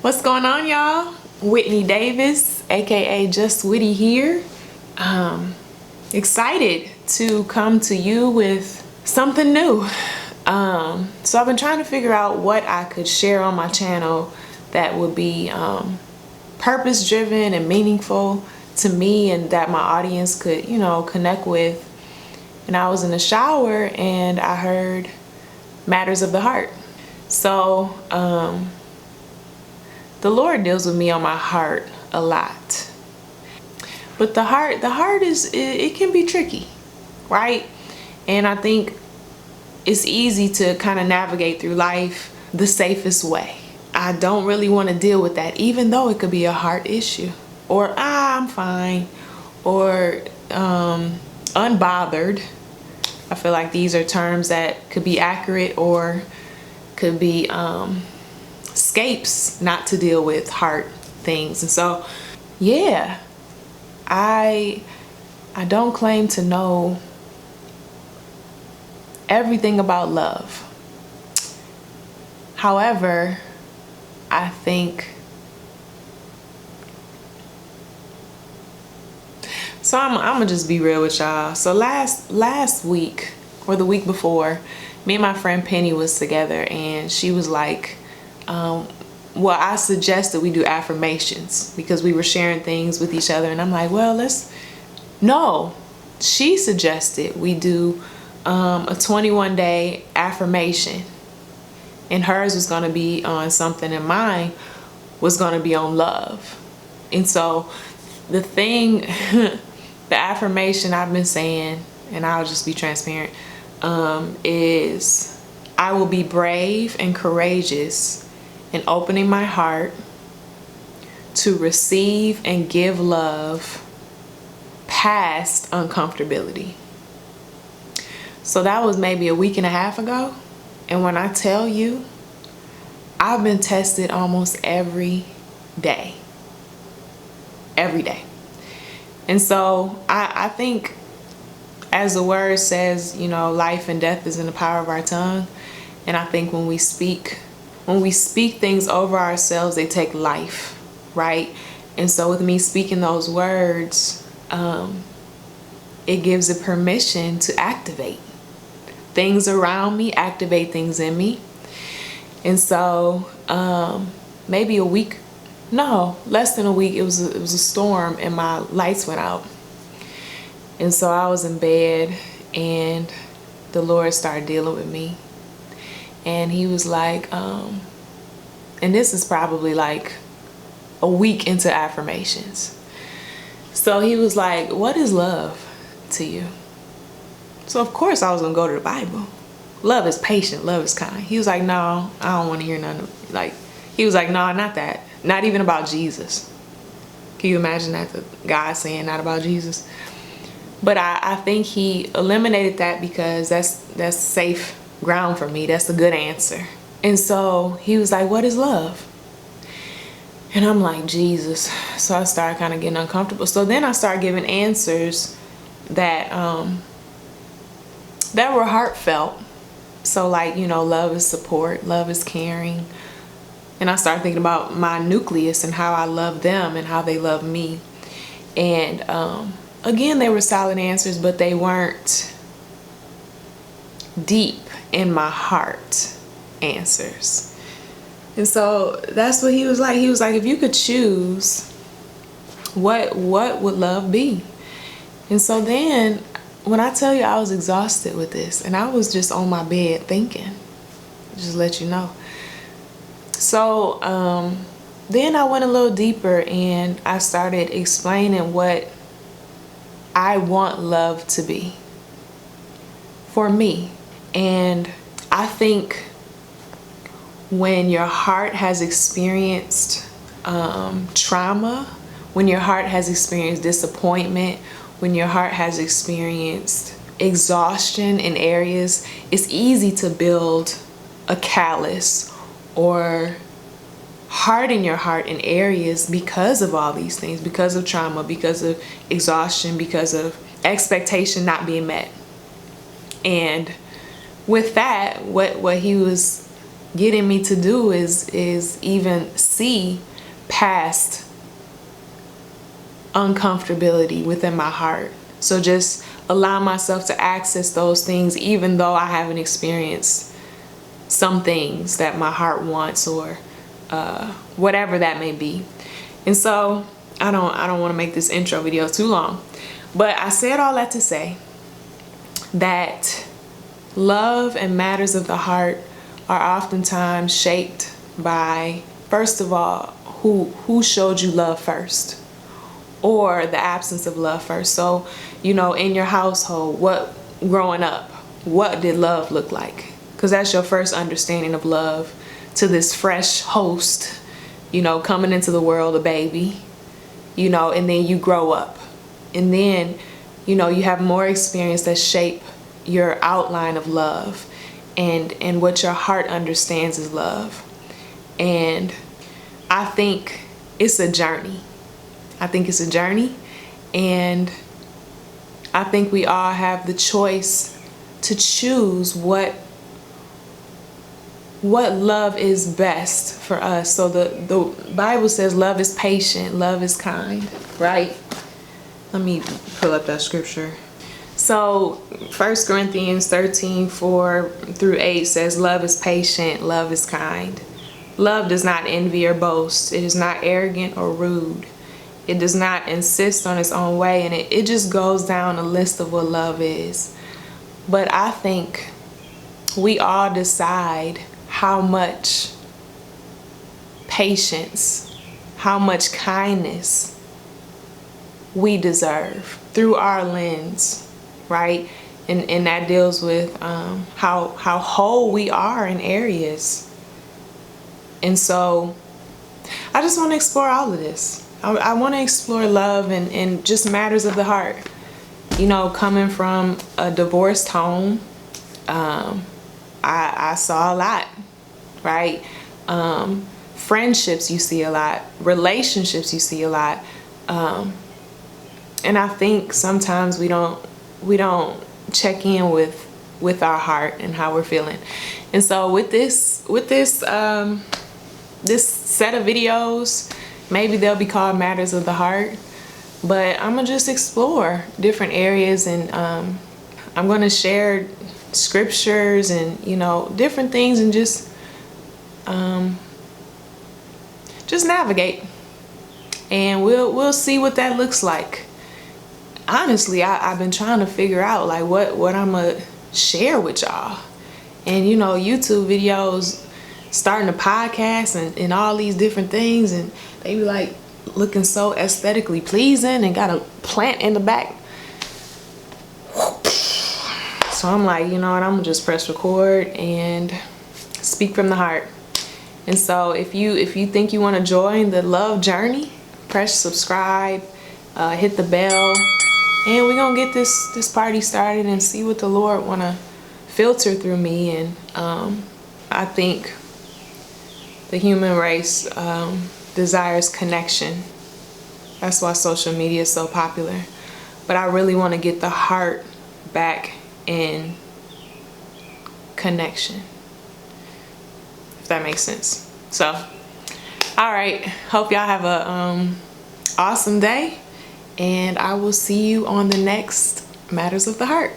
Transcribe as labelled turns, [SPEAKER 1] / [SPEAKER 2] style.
[SPEAKER 1] What's going on, y'all? Whitney Davis, aka Justwhiti here. Excited to come to you with something new. So I've been trying to figure out what I could share on my channel that would be purpose driven and meaningful to me and that my audience could, connect with. And I was in the shower and I heard matters of the heart. So, the Lord deals with me on my heart a lot. But the heart it can be tricky, right? And I think it's easy to kind of navigate through life the safest way. I don't really want to deal with that, even though it could be a heart issue. Or, I'm fine. Or, unbothered. I feel like these are terms that could be accurate or could be escapes not to deal with heart things. And so, yeah, I don't claim to know everything about love. However, I think so. I'm gonna just be real with y'all. So last week or the week before, me and my friend Penny was together, and she was like, well, I suggested we do affirmations because we were sharing things with each other, and I'm like, well, she suggested we do a 21-day affirmation, and hers was going to be on something and mine was going to be on love. And so the thing, the affirmation I've been saying, and I'll just be transparent, is I will be brave and courageous in opening my heart to receive and give love past uncomfortability. So that was maybe a week and a half ago. And when I tell you, I've been tested almost every day. Every day. And so I think, as the word says, life and death is in the power of our tongue. And I think when we speak things over ourselves, they take life, right? And so with me speaking those words, it gives it permission to activate things around me, activate things in me. And so maybe less than a week, it was a storm and my lights went out. And so I was in bed and the Lord started dealing with me. And he was like, and this is probably like a week into affirmations. So he was like, what is love to you? So of course I was gonna go to the Bible. Love is patient, love is kind. He was like, no, I don't want to hear none of, he was like, no, not that. Not even about Jesus. Can you imagine that, the God saying not about Jesus? But I think he eliminated that because that's safe ground for me. That's a good answer. And so he was like, what is love? And I'm like, Jesus. So I started kind of getting uncomfortable. So then I started giving answers that were heartfelt. So like, love is support, love is caring. And I started thinking about my nucleus and how I love them and how they love me. And again, they were solid answers, but they weren't deep in my heart answers. And so that's what he was like. He was like, if you could choose, what would love be? And so then when I tell you, I was exhausted with this, and I was just on my bed thinking, just let you know. So then I went a little deeper and I started explaining what I want love to be for me. And I think when your heart has experienced trauma, when your heart has experienced disappointment, when your heart has experienced exhaustion in areas, it's easy to build a callus or harden your heart in areas because of all these things, because of trauma, because of exhaustion, because of expectation not being met. And with that, what he was getting me to do is even see past uncomfortability within my heart. So just allow myself to access those things even though I haven't experienced some things that my heart wants, or whatever that may be. And so I don't want to make this intro video too long, but I said all that to say that love and matters of the heart are oftentimes shaped by, first of all, who showed you love first, or the absence of love first. So, in your household, growing up, what did love look like? Because that's your first understanding of love to this fresh host, coming into the world, a baby, and then you grow up. And then, you have more experience that shape your outline of love and what your heart understands as love. And I think it's a journey. And I think we all have the choice to choose what love is best for us. So the Bible says love is patient, love is kind, right? Let me pull up that scripture. So 1 Corinthians 13:4-8 says love is patient, love is kind. Love does not envy or boast. It is not arrogant or rude. It does not insist on its own way. And it just goes down a list of what love is. But I think we all decide how much patience, how much kindness we deserve through our lens, right? And that deals with how whole we are in areas. And so I just want to explore all of this. I want to explore love and just matters of the heart. Coming from a divorced home, I saw a lot, right? Friendships, you see a lot. Relationships, you see a lot. And I think sometimes we don't check in with our heart and how we're feeling. And so with this set of videos, maybe they'll be called Matters of the Heart, but I'm gonna just explore different areas, and I'm gonna share scriptures and different things, and just navigate, and we'll see what that looks like. Honestly, I've been trying to figure out like what I'm gonna share with y'all, and YouTube videos, starting a podcast and all these different things, and they be like looking so aesthetically pleasing and got a plant in the back. So I'm like, you know what, I'm gonna just press record and speak from the heart. And so if you think you want to join the love journey, press subscribe, hit the bell, and we're gonna get this party started and see what the Lord wanna filter through me. And I think the human race desires connection. That's why social media is so popular. But I really want to get the heart back in connection, if that makes sense. So, all right. Hope y'all have a awesome day, and I will see you on the next Matters of the Heart.